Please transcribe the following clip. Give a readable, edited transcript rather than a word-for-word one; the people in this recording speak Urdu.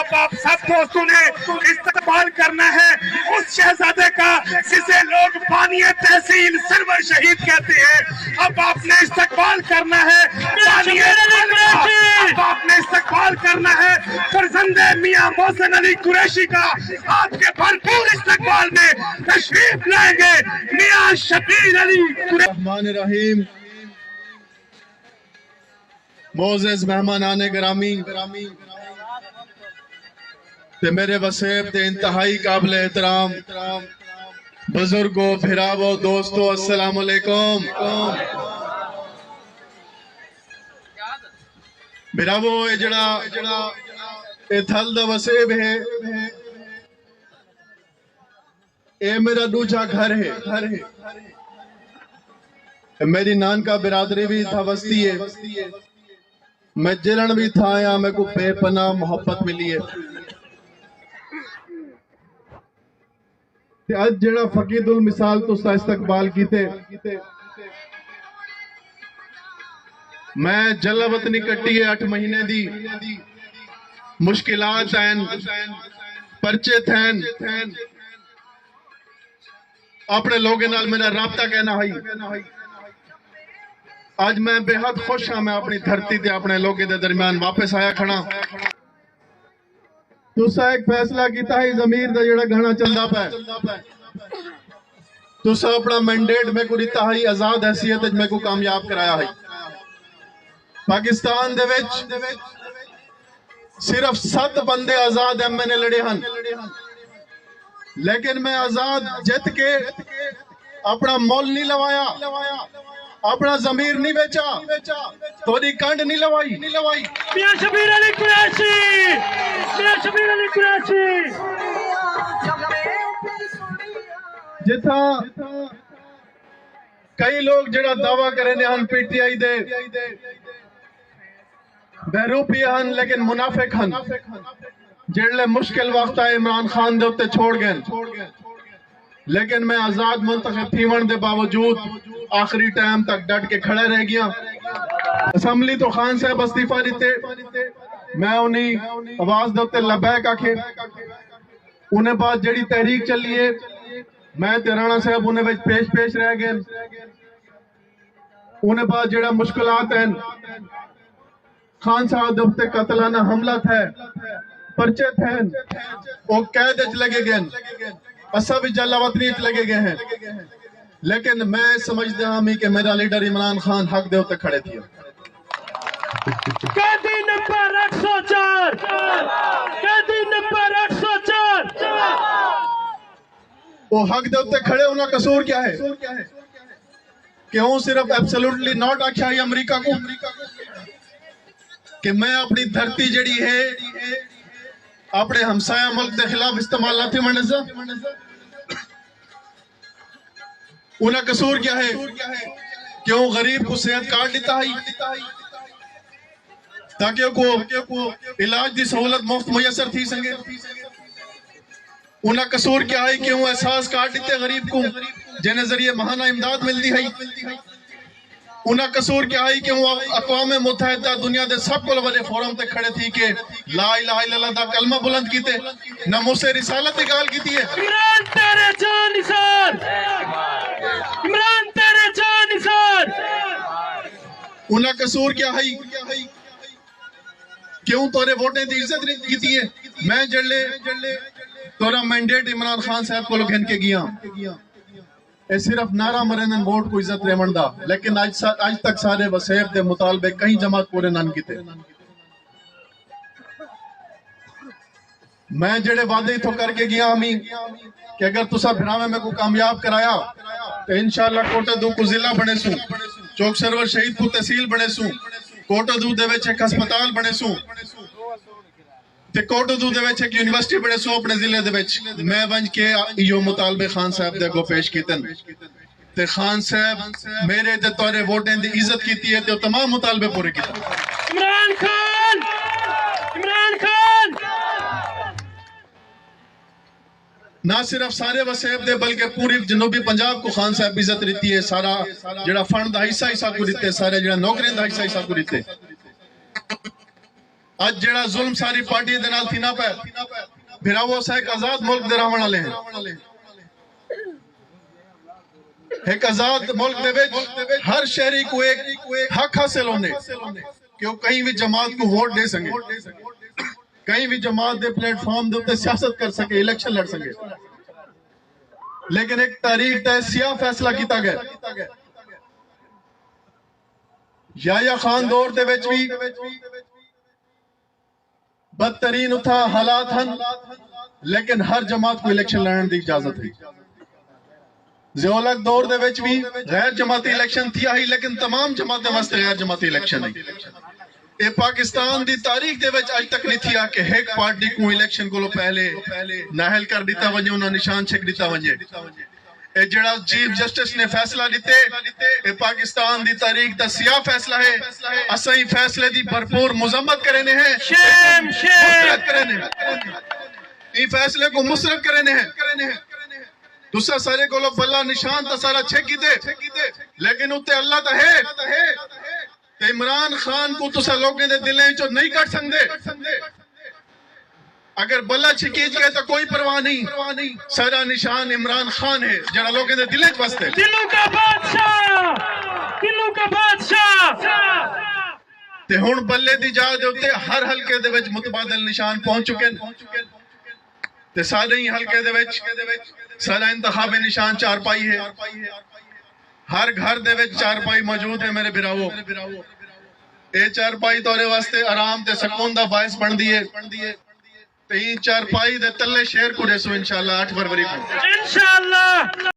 اب آپ سب دوستوں نے استقبال کرنا ہے اس شہزادے کا جسے لوگ بانی تحصیل سرور شہید کہتے ہیں. اب آپ نے استقبال کرنا ہے بانی اب آپ نے استقبال کرنا ہے فرزند میاں محسن علی قریشی کا. آپ کے بھرپور استقبال میں تشریف لائیں گے میاں شبیر علی قریشی. الرحمن الرحیم. معزز مہمانان گرامی تے میرے وسیب تے انتہائی قابل احترام بزرگوں بھراوو دوستو السلام علیکم. بھراوو اے جڑا اے تھل دا وسیب ہے اے میرا دوجا گھر ہے. میری نانکا برادری بھی تھا وسطی ہے. میں جلن بھی تھا یا میں کو بے پناہ محبت ملی ہے. تے اج جڑا فقید المثال تسا استقبال کیتے میں جلا وطنی کٹی ہے 8 مہینے دی. مشکلات ہیں پرچے تھین اپنے لوگے نال میرا رابطہ کہنا ہے. آج میں بے حد خوش ہاں میں اپنی دھرتی تے اپنے لوگے دے درمیان واپس آیا کھڑا. تسا ایک فیصلہ کیتا ہے ضمیر دا جڑا گھنا چلدا پے. تسا اپنا مینڈیٹ میں کو دیتا ہے آزاد حیثیت میں کو کامیاب کرایا ہے. پاکستان دے وچ صرف 7 بندے آزاد ایم این اے لڑے ہن لیکن میں آزاد جت کے اپنا مول نہیں لوایا اپنا ضمیر نہیں بیچا توڑی کنڈ نہیں لوائی. میاں شبیر علی قریشی میاں شبیر علی قریشی جتھا کئی لوگ جڑا دعویٰ کریں ہن پی ٹی آئی دے بیروپی ہن لیکن منافق ہن جڑلے مشکل وقت آئے عمران خان دے اتے چھوڑ گئے لیکن میں آزاد منتخب تھیون دے باوجود آخری ٹائم تک ڈٹ کے کھڑے رہ گیا. اسمبلی تو خان صاحب استعفیٰ دیتے میں انہیں آواز دے لبیک آکھے انہیں بعد جڑی تحریک چلیے میں رانا صاحب انہیں پیش رہ گئے. انہیں بعد جڑا مشکلات ہیں خان صاحب دے قتلانہ حملہ تھے پرچے تھے وہ قید اچ لگے گئے اسا بھی جلا وطنی اچ لگے گئے ہیں لیکن میں سمجھتے ہوں کہ میرا لیڈر عمران خان حق دے ہوتے کھڑے تھے. قیدی نمبر 804 قیدی نمبر 804 وہ حق دے ہوتے کھڑے انہا قصور کیا ہے کہ ہوں صرف ایبسلوٹلی ناٹ آکھا ہے امریکہ کو کہ میں اپنی دھرتی جڑی ہے اپنے ہمسایہ ملک دے خلاف استعمال نہ تھی منزہ. انہا قصور کیا ہے کیوں غریب کو صحت کارڈ لیتا ہے تاکہ کو علاج دی سہولت مفت میسر تھی سنگے. انہا قصور کیا ہے کیوں احساس کارڈ لیتے غریب کو جنہیں ذریعے ماہانہ امداد مل دی ہے. انہا قصور کیا ہے کہ وہ اقوام متحدہ دنیا دے سب کو لوگے فورم تے کھڑے تھی کہ لا الہ الا اللہ دا کلمہ بلند کیتے نمو سے رسالت اگال کیتی ہے. عمران تیرے جان نثار عمران تیرے جان نثار. انہا قصور کیا ہے کیوں تورے ووٹیں دی عزت نہیں کیتی ہے. میں جڑلے تورا مینڈیٹ عمران خان صاحب کو لوگ ہن کے گیا اے صرف نعرہ مرنن ووٹ کو عزت ریمن دا لیکن آج تک سارے وسیب دے مطالبے کہیں جماعت پورے نان کیتے. میں جڑے وعدے تو کر کے گیا ہمیں کہ اگر تسا بھراوے میں کو کامیاب کرایا تو انشاءاللہ کوٹا دو کو ضلع بنے سوں چوک سرور شہید کو تحصیل بنے سوں کوٹا دو دے وچ ایک ہسپتال بنے سوں تے کوٹا دو دے وچ ایک یونیورسٹی بنے سوں اپنے ضلع دے وچ. میں ونج کے یہ مطالبے خان صاحب دے کو پیش کیتن تے خان صاحب میرے تے تورے ووٹیں دی عزت کیتی ہے تے تمام مطالبے پورے کیتے. عمران خان عمران خان نہ صرف سارے وسیب دے بلکہ پوری جنوبی پنجاب کو خان صاحب عزت رہتی ہے. سارا جڑا فنڈ دا حصہ کو دیتے سارے جڑا نوکرین دا حصہ کو دیتے. اج جڑا ظلم ساری پارٹی دے نال تھی نہ پے بھراوو سا ایک آزاد ملک دے رہون والے ہیں ایک آزاد ملک دے وچ ہر شہری کو ایک حق حاصل ہونے کہ وہ کہیں بھی جماعت کو ووٹ دے سکے کہیں بھی جماعت دے پلیٹ فارم دے اتے سیاست کر سکے الیکشن لڑ سکے لیکن ایک تاریخ تے سیاہ فیصلہ کیتا گیا یحییٰ خان دور دے وچ بھی بدترین اتھا حالات ہن لیکن ہر جماعت کو الیکشن لڑن دی اجازت ہے ضیاء دور دے وچ بھی غیر جماعتی الیکشن تھی ہی لیکن تمام جماعتیں واسطے غیر جماعتی الیکشن ہے اے پاکستان دی تاریخ دے وچ اج تک نہیں تھی کہ ایک پارٹی کو الیکشن کو پہلے ناہل کر دیتا ونجے انہاں نشان چھک دیتا ونجے اے جڑا چیف جسٹس نے فیصلہ لیتے اے پاکستان دی تاریخ دا سیاہ فیصلہ ہے اساں ہی فیصلے دی بھرپور مذمت کرنے ہیں مسرت کرنے ہیں ای فیصلے کو مسرت کرنے ہیں تسا سارے کو بلا نشان تا سارا چھکی دے لیکن اتے اللہ تا ہے تے عمران خان کو تسا لوگیں دے دلیں جو نہیں کر سکتے اگر بلا چھکی جائے تو کوئی پرواہ نہیں سارا نشان عمران خان ہے جڑا لوگیں دے دلیں واسطے دلوں کا بادشاہ تے ہن بلے دی جا دے اتے ہر حلقے دے وچ متبادل نشان پہنچ چکے تے سارے ہی حلقے دے وچ سارا انتخاب نشان چار پائی ہے ہر گھر دے وچ چار پائی موجود ہے میرے بھراوو اے چار پائی تورے واسطے آرام تے سکون دا باعث بن دیئے تے ہی چار پائی دے تلے شیر کو ریسو انشاءاللہ 8 فروری کو انشاءاللہ